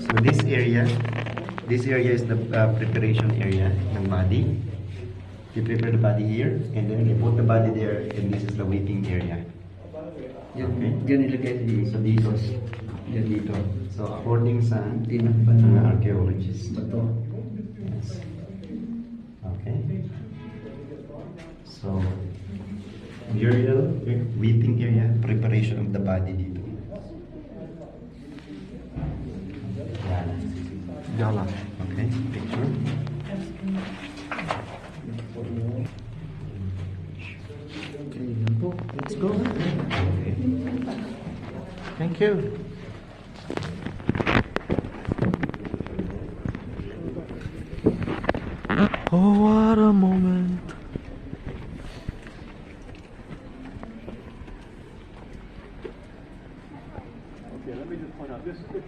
So this area is the preparation area ng body. They prepare the body here, and then they put the body there, and this is the waiting area. Okay. Diyan ilagay So dito. Diyan dito. So according sa Tinakpan mga na archaeologists. bato. Yes. Okay. So burial, waiting area, preparation of the body dito. Yan. Yala. Okay, picture. Okay, yan po. Let's go. Okay. Thank you. Oh, what a moment. Okay, let me just point out, this is the